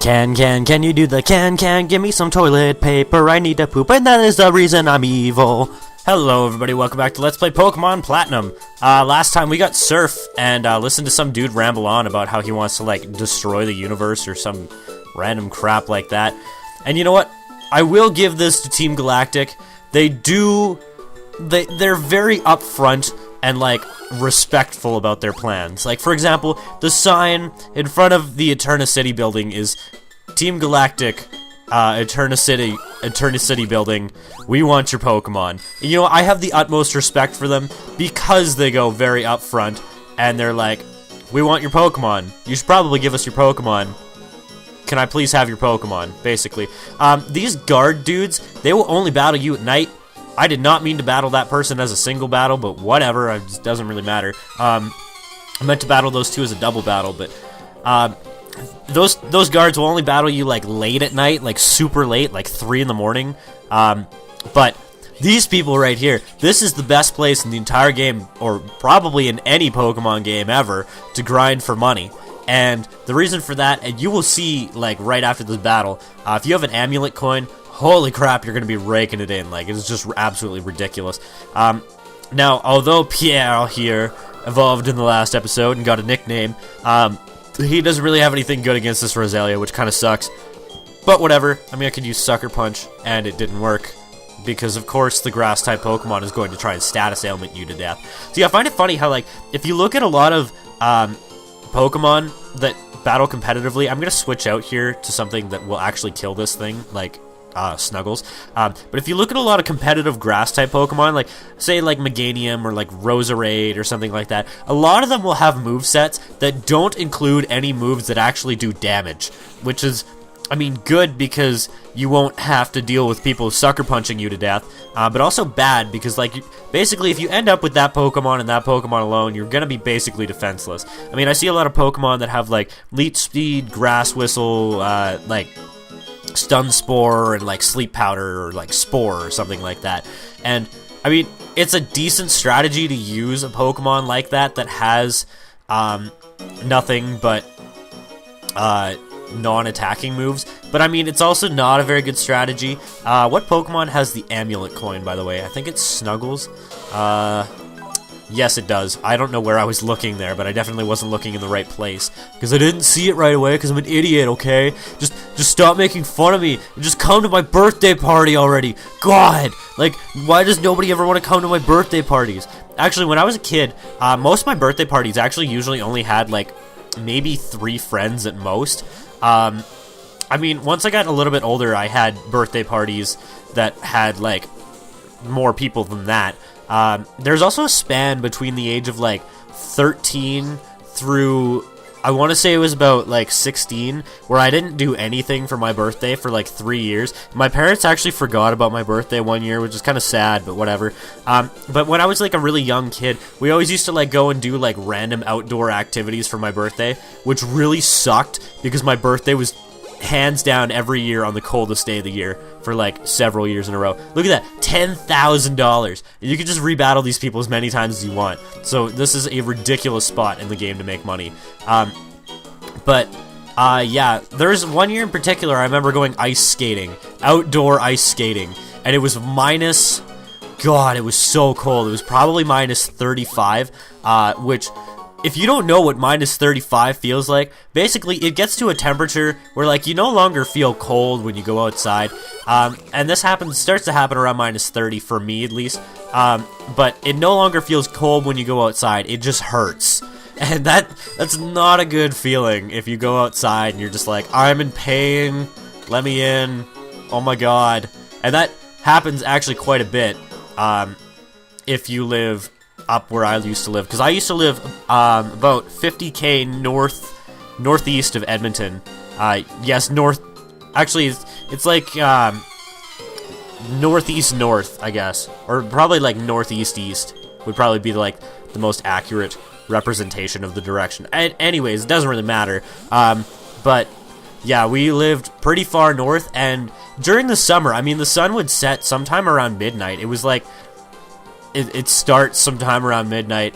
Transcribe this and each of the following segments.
Can you do the can, give me some toilet paper, I need to poop, and that is the reason I'm evil. Hello everybody, welcome back to Let's Play Pokemon Platinum. Last time we got Surf, and listened to some dude ramble on about how he wants to, like, destroy the universe or some random crap like that. And you know what? I will give this to Team Galactic. They're very upfront and, like, respectful about their plans. Like, for example, the sign in front of the Eterna City building is Team Galactic, Eterna City building, we want your Pokemon. And, you know, I have the utmost respect for them because they go very upfront and they're like, we want your Pokemon. You should probably give us your Pokemon. Can I please have your Pokemon? Basically. These guard dudes, they will only battle you at night. I did not mean to battle that person as a single battle, but whatever, it just doesn't really matter. I meant to battle those two as a double battle, but those guards will only battle you like late at night, like super late, like 3 in the morning. But these people right here, this is the best place in the entire game, or probably in any Pokemon game ever, to grind for money. And the reason for that, and you will see like right after this battle, if you have an amulet coin, holy crap, you're going to be raking it in. Like, it's just absolutely ridiculous. Now, although Pierre here evolved in the last episode and got a nickname, he doesn't really have anything good against this Roselia, which kind of sucks. But whatever. I mean, I could use Sucker Punch, and it didn't work. Because, of course, the Grass-type Pokemon is going to try and status ailment you to death. So, yeah, I find it funny how, like, if you look at a lot of Pokemon that battle competitively, I'm going to switch out here to something that will actually kill this thing, like Snuggles. But if you look at a lot of competitive grass-type Pokemon, like, say, like Meganium or, like, Roserade or something like that, a lot of them will have movesets that don't include any moves that actually do damage, which is, I mean, good because you won't have to deal with people sucker punching you to death, but also bad because, like, basically if you end up with that Pokemon and that Pokemon alone, you're gonna be basically defenseless. I mean, I see a lot of Pokemon that have, like, Leech Speed, Grass Whistle, like, Stun Spore, and, like, Sleep Powder, or, like, Spore, or something like that. And, I mean, it's a decent strategy to use a Pokemon like that has, nothing but, non-attacking moves, but I mean, it's also not a very good strategy. What Pokemon has the amulet coin, by the way? I think it's Snuggles. Yes, it does. I don't know where I was looking there, but I definitely wasn't looking in the right place, because I didn't see it right away, because I'm an idiot, okay? Just stop making fun of me, and just come to my birthday party already. God! Like, why does nobody ever want to come to my birthday parties? Actually, when I was a kid, most of my birthday parties actually usually only had, like, maybe 3 friends at most. I mean, once I got a little bit older, I had birthday parties that had, like, more people than that. There's also a span between the age of, like, 13 through, I want to say it was about, like, 16, where I didn't do anything for my birthday for, like, 3 years. My parents actually forgot about my birthday one year, which is kind of sad, but whatever. But when I was, like, a really young kid, we always used to, like, go and do, like, random outdoor activities for my birthday, which really sucked, because my birthday was hands down every year on the coldest day of the year for, like, several years in a row. Look at that, $10,000. You can just rebattle these people as many times as you want. So this is a ridiculous spot in the game to make money. Yeah, there's one year in particular I remember going ice skating, outdoor ice skating, and it was minus, God, it was so cold. It was probably minus 35, which, if you don't know what minus 35 feels like, basically it gets to a temperature where, like, you no longer feel cold when you go outside, and this starts to happen around minus 30 for me at least, but it no longer feels cold when you go outside, it just hurts. And that's not a good feeling if you go outside and you're just like, I'm in pain, let me in, oh my god. And that happens actually quite a bit, if you live up where I used to live, because I used to live about 50k northeast of Edmonton. Yes, actually it's like northeast north, I guess, or probably like northeast east would probably be like the most accurate representation of the direction. And anyways, it doesn't really matter. But yeah, we lived pretty far north, and during the summer, I mean, the sun would set sometime around midnight. It was like it starts sometime around midnight.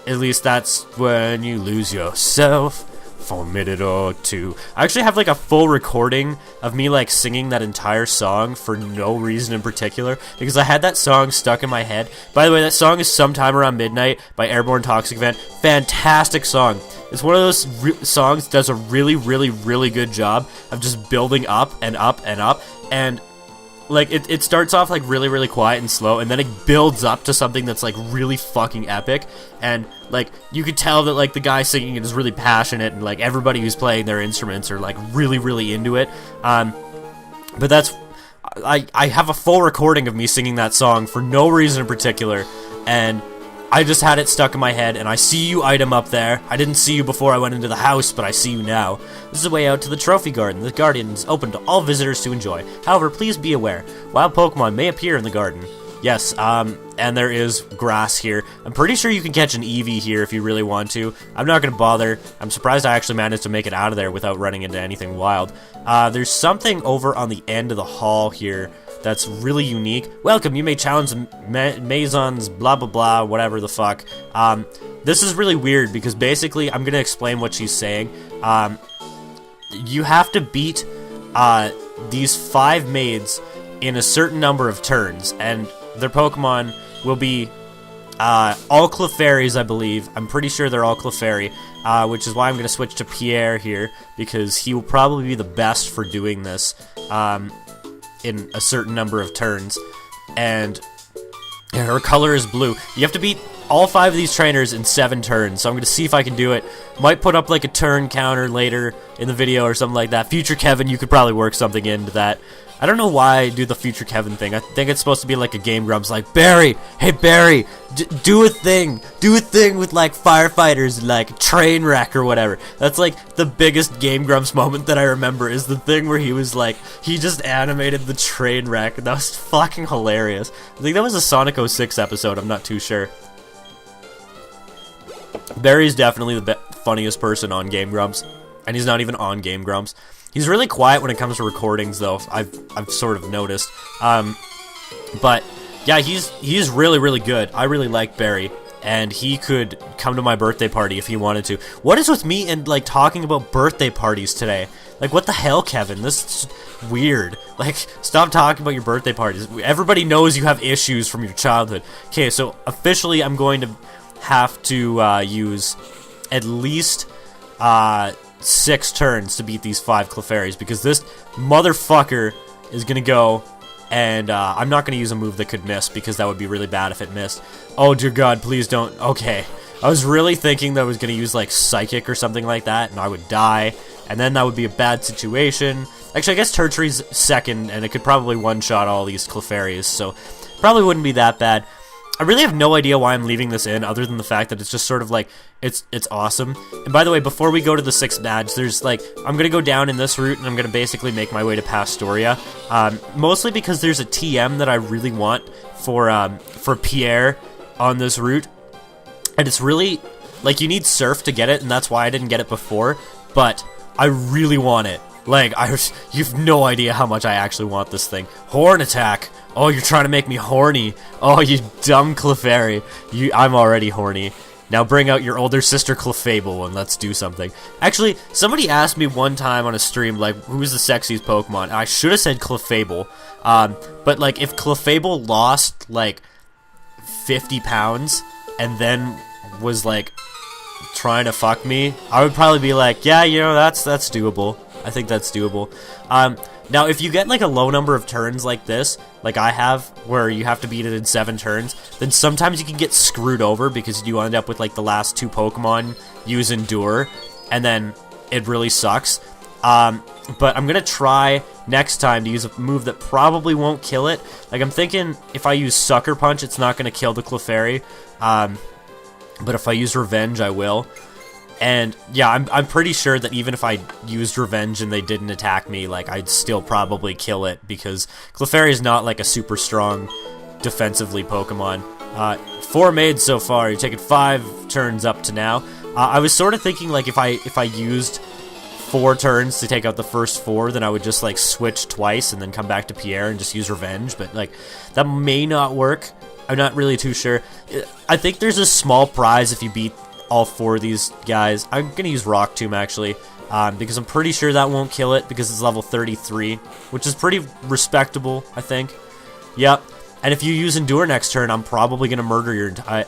At least that's when you lose yourself. for a minute or two. I actually have like a full recording of me like singing that entire song for no reason in particular, because I had that song stuck in my head. By the way, that song is Sometime Around Midnight by Airborne Toxic Event. Fantastic song. It's one of those songs that does a really, really, really good job of just building up and up and up, and like it starts off like really, really quiet and slow, and then it builds up to something that's like really fucking epic, and like you could tell that like the guy singing it is really passionate, and like everybody who's playing their instruments are like really, really into it. But that's I have a full recording of me singing that song for no reason in particular, and I just had it stuck in my head. And I see you, item up there. I didn't see you before I went into the house, but I see you now. This is the way out to the trophy garden. The garden is open to all visitors to enjoy. However, please be aware, wild Pokemon may appear in the garden. Yes, and there is grass here. I'm pretty sure you can catch an Eevee here if you really want to. I'm not gonna bother. I'm surprised I actually managed to make it out of there without running into anything wild. There's something over on the end of the hall here that's really unique. Welcome, you may challenge the Maisons, blah blah blah, whatever the fuck. This is really weird because basically, I'm gonna explain what she's saying. You have to beat these 5 maids in a certain number of turns, and their Pokemon will be all Clefairies, I believe. I'm pretty sure they're all Clefairy, which is why I'm gonna switch to Pierre here, because he will probably be the best for doing this. In a certain number of turns, and her color is blue. You have to beat all 5 of these trainers in 7 turns, so I'm gonna see if I can do it. Might put up like a turn counter later in the video or something like that. Future Kevin, you could probably work something into that. I don't know why I do the Future Kevin thing. I think it's supposed to be like a Game Grumps, like, Barry, hey Barry, do a thing with like firefighters, like train wreck or whatever. That's like the biggest Game Grumps moment that I remember, is the thing where he was like, he just animated the train wreck, and that was fucking hilarious. I think that was a Sonic 06 episode, I'm not too sure. Barry's definitely the funniest person on Game Grumps, and he's not even on Game Grumps. He's really quiet when it comes to recordings, though. I've sort of noticed. But yeah, he's really, really good. I really like Barry, and he could come to my birthday party if he wanted to. What is with me and like talking about birthday parties today? Like, what the hell, Kevin? This is weird. Like, stop talking about your birthday parties. Everybody knows you have issues from your childhood. Okay, so officially, I'm going to have to use at least 6 turns to beat these 5 Clefairies, because this motherfucker is gonna go, and I'm not gonna use a move that could miss, because that would be really bad if it missed. Oh dear God, please don't. Okay, I was really thinking that I was gonna use like Psychic or something like that, and I would die, and then that would be a bad situation. Actually, I guess Tertiary's second, and it could probably one-shot all these Clefairies, so probably wouldn't be that bad. I really have no idea why I'm leaving this in, other than the fact that it's just sort of like, it's awesome. And by the way, before we go to the 6th badge, there's like, I'm gonna go down in this route, and I'm gonna basically make my way to Pastoria, mostly because there's a TM that I really want for Pierre on this route, and it's really, like, you need Surf to get it, and that's why I didn't get it before, but I really want it. Like, you've no idea how much I actually want this thing. Horn attack! Oh, you're trying to make me horny. Oh, you dumb Clefairy. I'm already horny. Now bring out your older sister Clefable and let's do something. Actually, somebody asked me one time on a stream, like, who's the sexiest Pokemon? And I should have said Clefable. But, like, if Clefable lost, like, 50 pounds and then was, like, trying to fuck me, I would probably be like, yeah, you know, that's doable. I think that's doable. Now, if you get, like, a low number of turns like this, like I have, where you have to beat it in 7 turns, then sometimes you can get screwed over because you end up with, like, the last 2 Pokemon use Endure, and then it really sucks. But I'm gonna try next time to use a move that probably won't kill it. Like, I'm thinking if I use Sucker Punch, it's not gonna kill the Clefairy. But if I use Revenge, I will. And yeah, I'm pretty sure that even if I used Revenge and they didn't attack me, like, I'd still probably kill it, because Clefairy is not like a super strong defensively Pokemon. 4 made so far. You're taking 5 turns up to now. I was sort of thinking, like, if I used 4 turns to take out the first 4, then I would just, like, switch twice and then come back to Pierre and just use Revenge, but, like, that may not work. I'm not really too sure. I think there's a small prize if you beat all 4 of these guys. I'm going to use Rock Tomb, actually, because I'm pretty sure that won't kill it because it's level 33, which is pretty respectable, I think. Yep. And if you use Endure next turn, I'm probably going to murder your entire...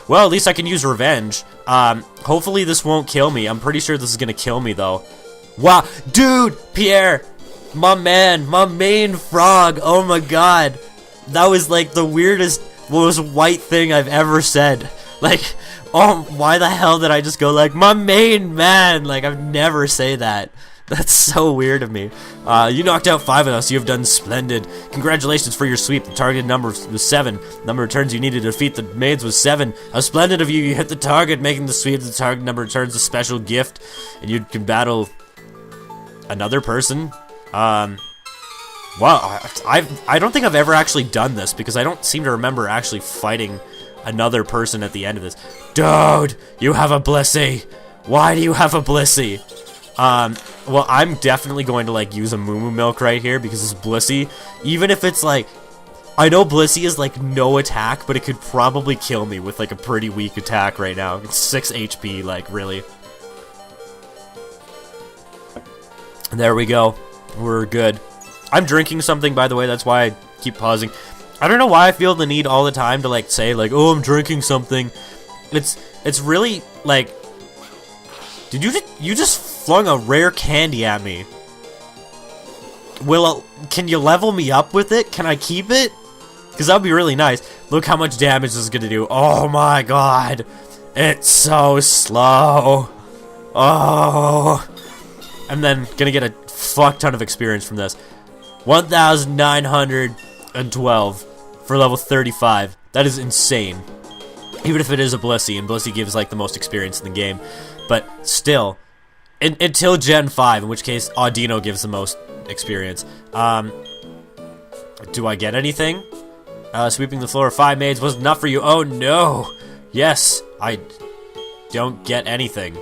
Well, at least I can use Revenge. Hopefully this won't kill me. I'm pretty sure this is going to kill me, though. Wow. Dude, Pierre, my man, my main frog. Oh, my God. That was, like, the weirdest, most white thing I've ever said. Like, oh, why the hell did I just go, like, my main man? Like, I've never say that. That's so weird of me. You knocked out 5 of us. You have done splendid. Congratulations for your sweep. The target number was 7. The number of turns you needed to defeat the maids was 7. How splendid of you. You hit the target, making the sweep. The target number returns a special gift, and you can battle another person. Wow, I don't think I've ever actually done this, because I don't seem to remember actually fighting another person at the end of this. Dude, you have a Blissey. Why do you have a Blissey? Well, I'm definitely going to, like, use a Moo Moo Milk right here, because it's Blissey. Even if it's, like, I know Blissey is, like, no attack, but it could probably kill me with, like, a pretty weak attack right now. It's 6 HP, like, really. There we go. We're good. I'm drinking something, by the way, that's why I keep pausing. I don't know why I feel the need all the time to, like, say, like, oh, I'm drinking something. It's really, like... Did you just flung a rare candy at me? Can you level me up with it? Can I keep it? Because that would be really nice. Look how much damage this is going to do. Oh my god. It's so slow. Oh. I'm then going to get a fuck ton of experience from this. 1,912 for level 35. That is insane. Even if it is a Blissey, and Blissey gives, like, the most experience in the game. But still, until Gen 5, in which case Audino gives the most experience. Do I get anything? Sweeping the floor of 5 maids wasn't enough for you. Oh no! Yes, I don't get anything.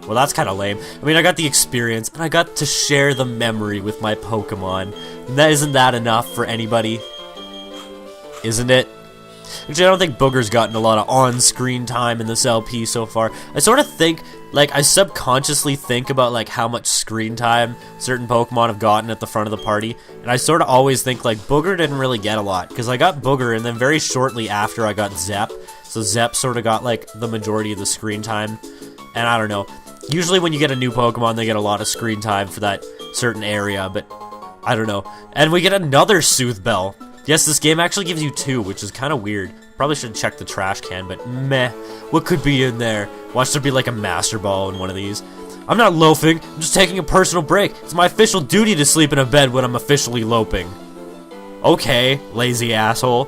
Well, that's kind of lame. I mean, I got the experience, and I got to share the memory with my Pokemon. And isn't that enough for anybody? Isn't it? Actually, I don't think Booger's gotten a lot of on-screen time in this LP so far. I sort of think, like, I subconsciously think about, like, how much screen time certain Pokemon have gotten at the front of the party, and I sort of always think, like, Booger didn't really get a lot, because I got Booger, and then very shortly after I got Zep, so Zep sort of got, like, the majority of the screen time, and I don't know. Usually when you get a new Pokemon, they get a lot of screen time for that certain area, but I don't know. And we get another Soothe Bell. Yes, this game actually gives you 2, which is kind of weird. Probably should check the trash can, but meh. What could be in there? Watch there be like a Master Ball in one of these. I'm not loafing. I'm just taking a personal break. It's my official duty to sleep in a bed when I'm officially loping. Okay, lazy asshole.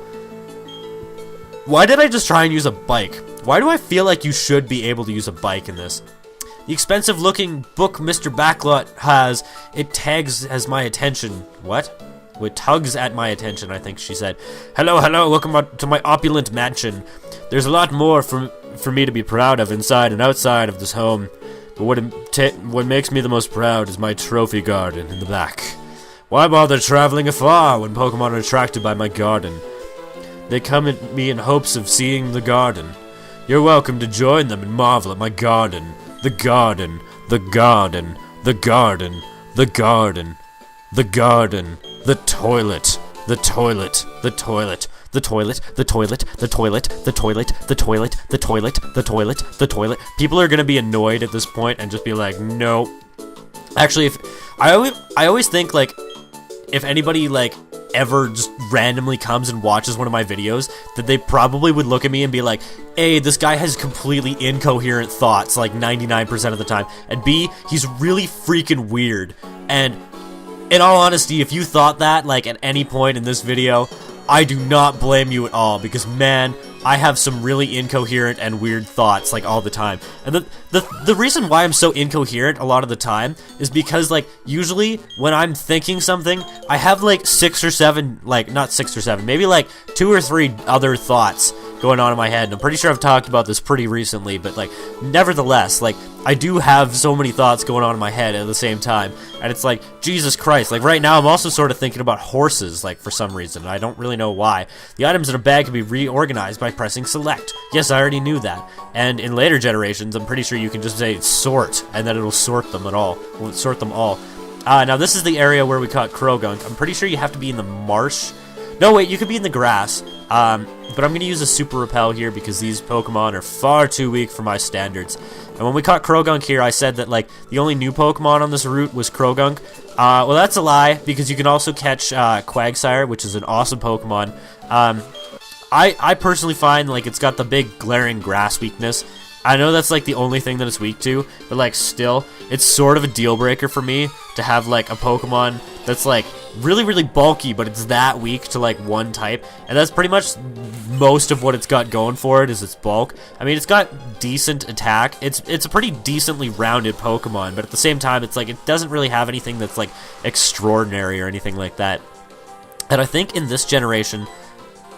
Why did I just try and use a bike? Why do I feel like you should be able to use a bike in this? The expensive-looking book Mr. Backlot has, it tags as my attention. What? It tugs at my attention, I think she said. Hello, hello, welcome to my opulent mansion. There's a lot more for me to be proud of inside and outside of this home. But what makes me the most proud is my trophy garden in the back. Why bother traveling afar when Pokemon are attracted by my garden? They come at me in hopes of seeing the garden. You're welcome to join them and marvel at my garden. The garden, the garden, the garden, the garden, the garden. The toilet, the toilet, the toilet, the toilet, the toilet, the toilet, the toilet, the toilet, the toilet, the toilet, the toilet. People are gonna be annoyed at this point and just be like, no. Actually, if I always think, like, if anybody, like, ever just randomly comes and watches one of my videos, that they probably would look at me and be like, A, this guy has completely incoherent thoughts, like 99% of the time, and B, he's really freaking weird. And in all honesty, if you thought that, like, at any point in this video, I do not blame you at all, because, man, I have some really incoherent and weird thoughts, like, all the time. And the reason why I'm so incoherent a lot of the time is because, like, usually when I'm thinking something, I have, like, 6 or 7, like, not 6 or 7, maybe, like, 2 or 3 other thoughts going on in my head. And I'm pretty sure I've talked about this pretty recently, but, like, nevertheless, like, I do have so many thoughts going on in my head at the same time, and it's like, Jesus Christ, like right now I'm also sort of thinking about horses, like for some reason, I don't really know why. The items in a bag can be reorganized by pressing select. Yes, I already knew that, and in later generations, I'm pretty sure you can just say sort, and then it'll sort them all. Now this is the area where we caught Krogunk. I'm pretty sure you have to be in the marsh. No, wait, you could be in the grass. But I'm going to use a Super Repel here because these Pokemon are far too weak for my standards. And when we caught Krogunk here, I said that, like, the only new Pokemon on this route was Krogunk. Well, that's a lie, because you can also catch Quagsire, which is an awesome Pokemon. I personally find, like, it's got the big glaring grass weakness. I know that's, like, the only thing that it's weak to, but, like, still, it's sort of a deal breaker for me to have, like, a Pokemon that's, like, really, really bulky, but it's that weak to, like, one type, and that's pretty much most of what it's got going for it is its bulk. I mean, it's got decent attack. It's a pretty decently rounded Pokemon, but at the same time, it's, like, it doesn't really have anything that's, like, extraordinary or anything like that. And I think in this generation,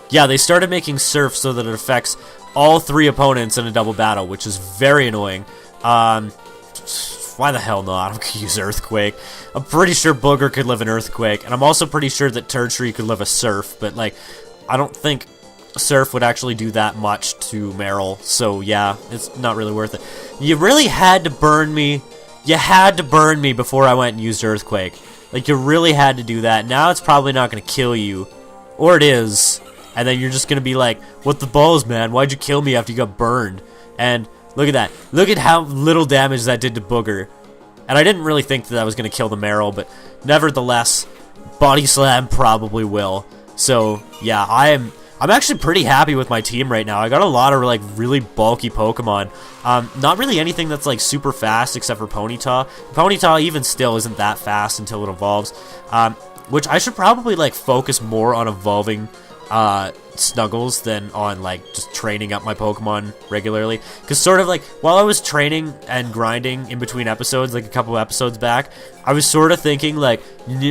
yeah, they started making Surf so that it affects all 3 opponents in a double battle, which is very annoying. Why the hell not? I'm gonna use Earthquake. I'm pretty sure Booger could live in Earthquake, and I'm also pretty sure that Turtree could live a Surf, but, like, I don't think Surf would actually do that much to Meryl, so yeah, it's not really worth it. You really had to burn me. You had to burn me before I went and used Earthquake. Like, you really had to do that. Now it's probably not gonna kill you. Or it is. And then you're just going to be like, what the balls, man? Why'd you kill me after you got burned? And look at that. Look at how little damage that did to Booger. And I didn't really think that I was going to kill the Meryl, but nevertheless, Body Slam probably will. So, yeah, I'm actually pretty happy with my team right now. I got a lot of, like, really bulky Pokemon. Not really anything that's, like, super fast except for Ponyta. Ponyta even still isn't that fast until it evolves. Which I should probably, like, focus more on evolving Snuggles than on, like, just training up my Pokemon regularly, because sort of, like, while I was training and grinding in between episodes, like a couple episodes back, I was sort of thinking, like,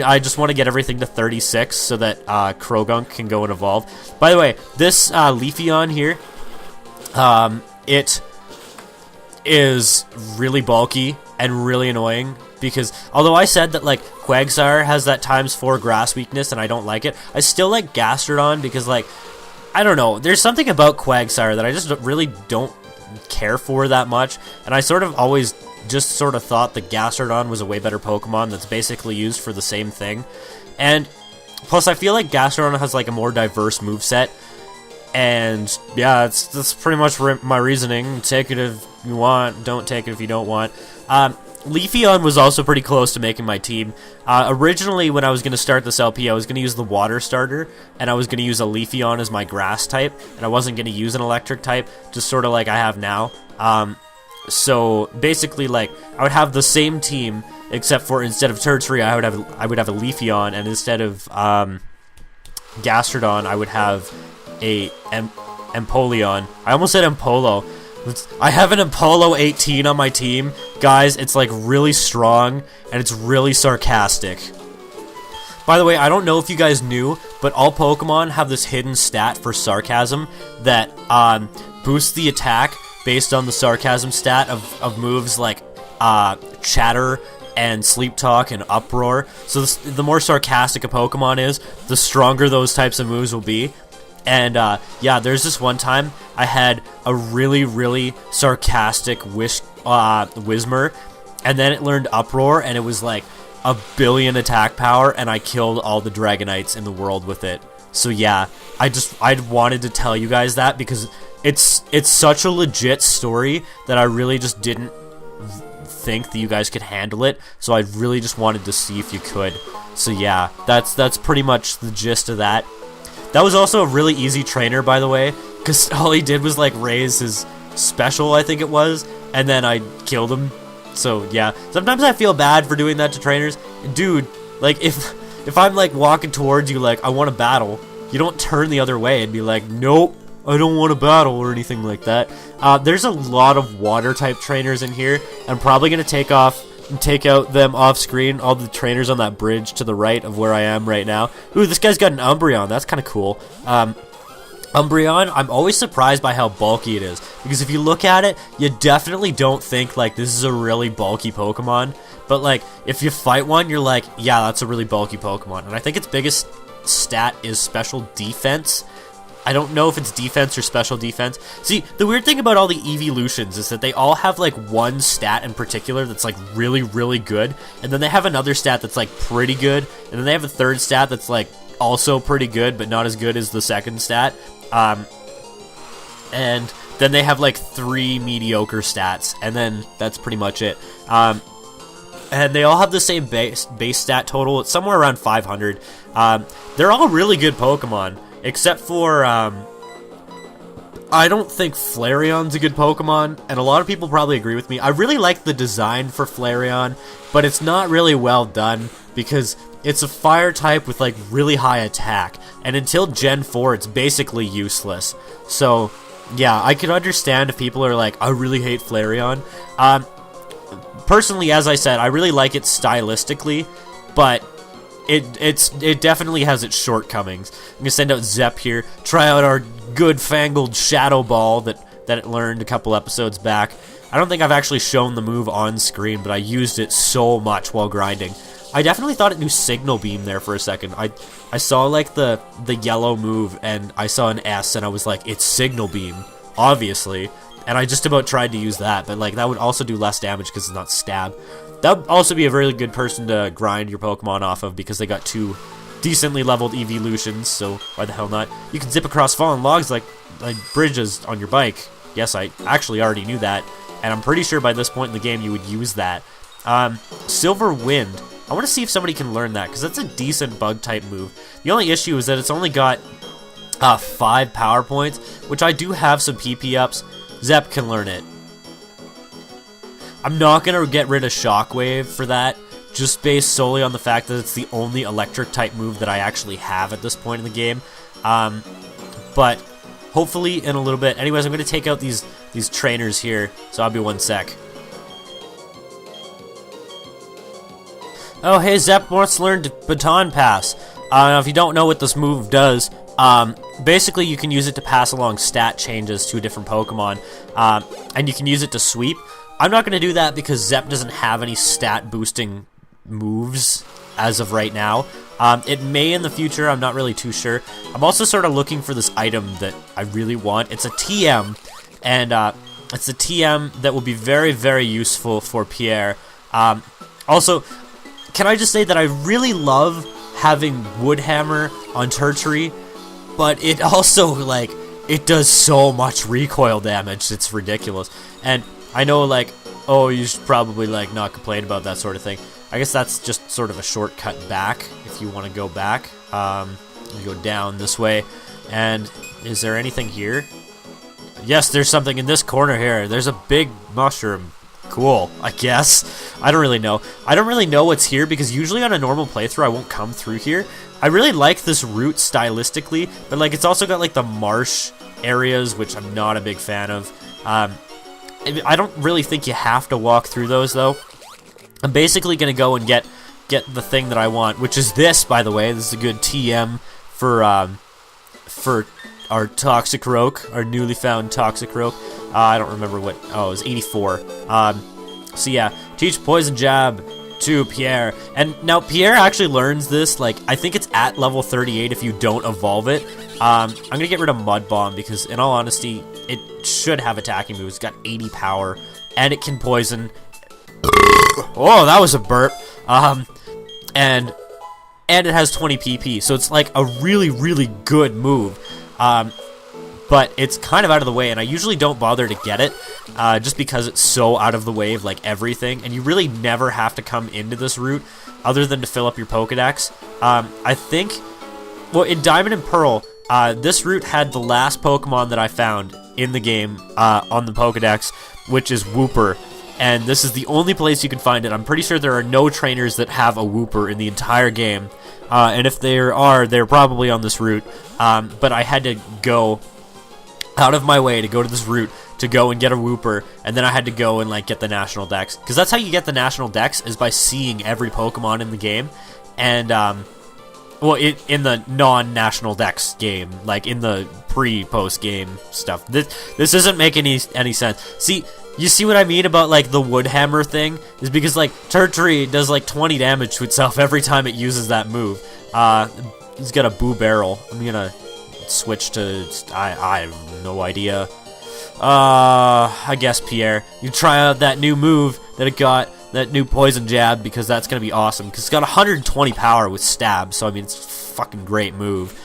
I just want to get everything to 36 so that Krogunk can go and evolve. By the way, this Leafeon here, it is really bulky and really annoying, because although I said that, like, Quagsire has that ×4 grass weakness and I don't like it, I still like Gastrodon because, like, I don't know, there's something about Quagsire that I just really don't care for that much, and I sort of always just sort of thought that Gastrodon was a way better Pokemon that's basically used for the same thing. And plus I feel like Gastrodon has, like, a more diverse moveset, and yeah, that's pretty much my reasoning. Take it if you want, don't take it if you don't want. Leafeon was also pretty close to making my team. Originally, when I was going to start this LP, I was going to use the water starter, and I was going to use a Leafeon as my grass type, and I wasn't going to use an electric type, just sort of like I have now. So basically, like, I would have the same team, except for instead of Turtree, I would have a Leafeon, and instead of Gastrodon, I would have a Empoleon. I almost said Empolo. I have an Empolo 18 on my team. Guys, it's, like, really strong, and it's really sarcastic. By the way, I don't know if you guys knew, but all Pokemon have this hidden stat for sarcasm that boosts the attack based on the sarcasm stat of moves like Chatter and Sleep Talk and Uproar. So the more sarcastic a Pokemon is, the stronger those types of moves will be. And, yeah, there's this one time I had a really, really sarcastic Whismur, and then it learned Uproar, and it was like 1 billion attack power, and I killed all the Dragonites in the world with it. So, yeah, I wanted to tell you guys that, because it's such a legit story that I really just didn't think that you guys could handle it, so I really just wanted to see if you could. So, yeah, that's pretty much the gist of that. That was also a really easy trainer, by the way, because all he did was, like, raise his special, I think it was, and then I killed him. So, yeah. Sometimes I feel bad for doing that to trainers. Dude, like, if I'm, like, walking towards you, like, I want to battle, you don't turn the other way and be like, nope, I don't want to battle or anything like that. There's a lot of water-type trainers in here. I'm probably going to take out them off screen, all the trainers on that bridge to the right of where I am right now. Ooh, this guy's got an Umbreon, that's kind of cool. Umbreon, I'm always surprised by how bulky it is, because if you look at it, you definitely don't think, like, this is a really bulky Pokemon, but, like, if you fight one, you're like, yeah, that's a really bulky Pokemon, and I think its biggest stat is special defense. I don't know if it's defense or special defense. See, the weird thing about all the evolutions is that they all have, like, one stat in particular that's, like, really, really good, and then they have another stat that's, like, pretty good, and then they have a third stat that's, like, also pretty good, but not as good as the second stat. And then they have like 3 mediocre stats, and then that's pretty much it. And they all have the same base stat total. It's somewhere around 500. They're all really good Pokemon, except for I don't think Flareon's a good Pokemon, and a lot of people probably agree with me. I really like the design for Flareon, but it's not really well done because it's a fire type with like really high attack, and until Gen 4 it's basically useless. So yeah, I could understand if people are like, I really hate Flareon. Personally, as I said, I really like it stylistically, but it definitely has its shortcomings. I'm gonna send out Zep here, try out our good fangled Shadow Ball that it learned a couple episodes back. I don't think I've actually shown the move on screen, but I used it so much while grinding. I definitely thought it knew Signal Beam there for a second. I saw like the yellow move, and I saw an S, and I was like, it's Signal Beam, obviously. And I just about tried to use that, but like that would also do less damage because it's not Stab. That would also be a very good person to grind your Pokemon off of because they got 2 decently leveled evolutions, so why the hell not? You can zip across fallen logs like bridges on your bike. Yes, I actually already knew that, and I'm pretty sure by this point in the game you would use that. Silver Wind. I want to see if somebody can learn that, because that's a decent bug-type move. The only issue is that it's only got 5 power points, which I do have some PP ups. Zep can learn it. I'm not going to get rid of Shockwave for that, just based solely on the fact that it's the only electric-type move that I actually have at this point in the game. But hopefully in a little bit. Anyways, I'm going to take out these trainers here, so I'll be 1 sec. Oh, hey, Zep wants to learn Baton Pass. Now, if you don't know what this move does, basically you can use it to pass along stat changes to a different Pokemon, and you can use it to sweep. I'm not going to do that because Zep doesn't have any stat boosting moves as of right now. It may in the future, I'm not really too sure. I'm also sort of looking for this item that I really want. It's a TM, and it's a TM that will be very, very useful for Pierre. Also, can I just say that I really love having Woodhammer on Tertiary, but it also, like, it does so much recoil damage, it's ridiculous. And I know, like, oh, you should probably, like, not complain about that sort of thing. I guess that's just sort of a shortcut back, if you want to go back. You go down this way, and is there anything here? Yes, there's something in this corner here. There's a big mushroom. Cool, I guess. I don't really know. I don't really know what's here because usually on a normal playthrough I won't come through here. I really like this route stylistically, but like it's also got like the marsh areas, which I'm not a big fan of. I don't really think you have to walk through those though. I'm basically gonna go and get the thing that I want, which is this, by the way. This is a good TM for our Toxicroak, our newly found Toxicroak. I don't remember what. Oh, it was 84. So yeah, teach Poison Jab to Pierre. And now Pierre actually learns this, like, I think it's at level 38 if you don't evolve it. I'm going to get rid of Mud Bomb because, in all honesty, it should have attacking moves. It's got 80 power, and it can poison. Oh, that was a burp. And it has 20 PP, so it's like a really, really good move. But it's kind of out of the way, and I usually don't bother to get it, just because it's so out of the way of, like, everything, and you really never have to come into this route, other than to fill up your Pokedex. I think, well, in Diamond and Pearl, this route had the last Pokemon that I found in the game, on the Pokedex, which is Wooper, and this is the only place you can find it. I'm pretty sure there are no trainers that have a Wooper in the entire game, and if there are, they're probably on this route, but I had to go out of my way to go to this route to go and get a Wooper, and then I had to go and, like, get the National Dex, because that's how you get the National Dex, is by seeing every Pokemon in the game, and Well, in the non-National Dex game, like in the pre-post game stuff. This doesn't make any sense. See, you see what I mean about like the wood hammer thing? Is because like Turtry does like 20 damage to itself every time it uses that move. He's got a boo barrel. I'm gonna switch to I have no idea. I guess Pierre, you try out that new move that it got. That new poison jab, because that's going to be awesome, because it's got 120 power with stab, so I mean, it's a fucking great move.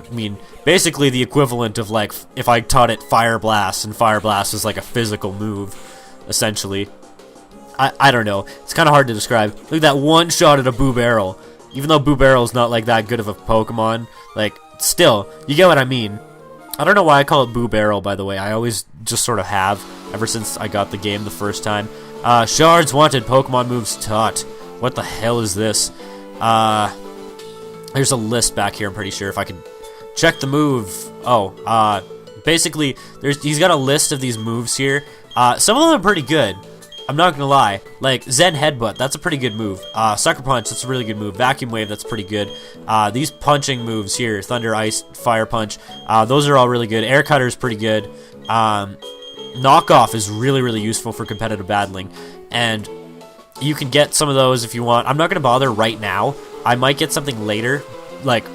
I mean, basically the equivalent of like, if I taught it Fire Blast, and Fire Blast is like a physical move, essentially. I don't know, it's kind of hard to describe. Look at that one shot at a Boo Barrel. Even though Boo Barrel is not like that good of a Pokemon, like, still, you get what I mean. I don't know why I call it Boo Barrel, by the way. I always just sort of have, ever since I got the game the first time. Shards wanted, Pokemon moves taught. What the hell is this? There's a list back here, I'm pretty sure, if I could check the move. Oh, basically, he's got a list of these moves here. Some of them are pretty good. I'm not gonna lie. Like, Zen Headbutt, that's a pretty good move. Sucker Punch, that's a really good move. Vacuum Wave, that's pretty good. These punching moves here, Thunder, Ice, Fire Punch, those are all really good. Air Cutter is pretty good. Knockoff is really, really useful for competitive battling, and you can get some of those if you want. I'm not going to bother right now. I might get something later, like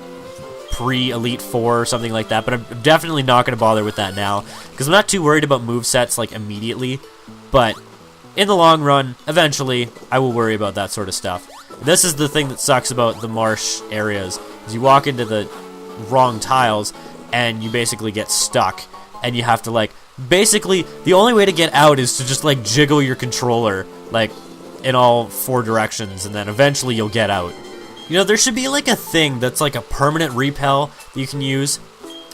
pre-Elite 4 or something like that, but I'm definitely not going to bother with that now, because I'm not too worried about movesets, like, immediately, but in the long run, eventually, I will worry about that sort of stuff. This is the thing that sucks about the marsh areas, is you walk into the wrong tiles, and you basically get stuck, and you have to, like, basically, the only way to get out is to just, like, jiggle your controller, like, in all 4 directions, and then eventually you'll get out. You know, there should be, like, a thing that's, like, a permanent repel that you can use,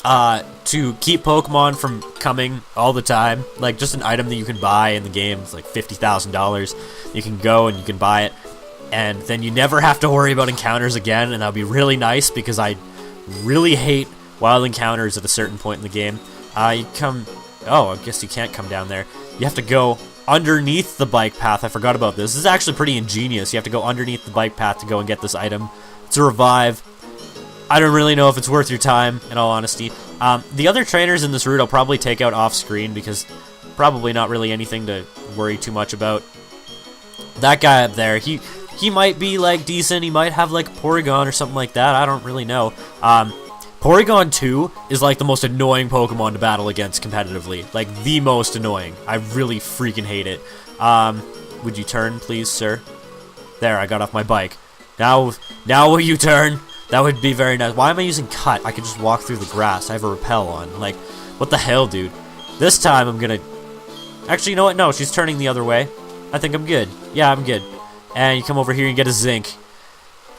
to keep Pokemon from coming all the time. Like, just an item that you can buy in the game. It's, like, $50,000. You can go and you can buy it, and then you never have to worry about encounters again, and that'll be really nice, because I really hate wild encounters at a certain point in the game. You come... Oh, I guess you can't come down there. You have to go underneath the bike path. I forgot about this. This is actually pretty ingenious. You have to go underneath the bike path to go and get this item. It's a revive. I don't really know if it's worth your time, in all honesty. The other trainers in this route I'll probably take out off screen, because probably not really anything to worry too much about. That guy up there, he might be, like, decent. He might have, like, Porygon or something like that. I don't really know. Porygon 2 is like the most annoying Pokemon to battle against competitively. Like, the most annoying. I really freaking hate it. Would you turn, please, sir? There, I got off my bike. Now will you turn? That would be very nice. Why am I using Cut? I could just walk through the grass. I have a repel on. Like, what the hell, dude? This time I'm gonna... Actually, you know what? No, she's turning the other way. I think I'm good. Yeah, I'm good. And you come over here and get a Zinc.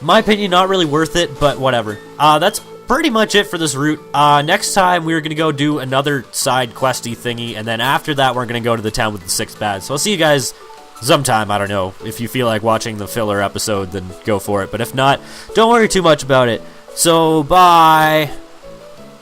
In my opinion, not really worth it, but whatever. That's pretty much it for this route. Next time we're gonna go do another side questy thingy, and then after that we're gonna go to the town with the 6 bads. So I'll see you guys sometime. I don't know. If you feel like watching the filler episode, then go for it. But if not, don't worry too much about it. So, bye!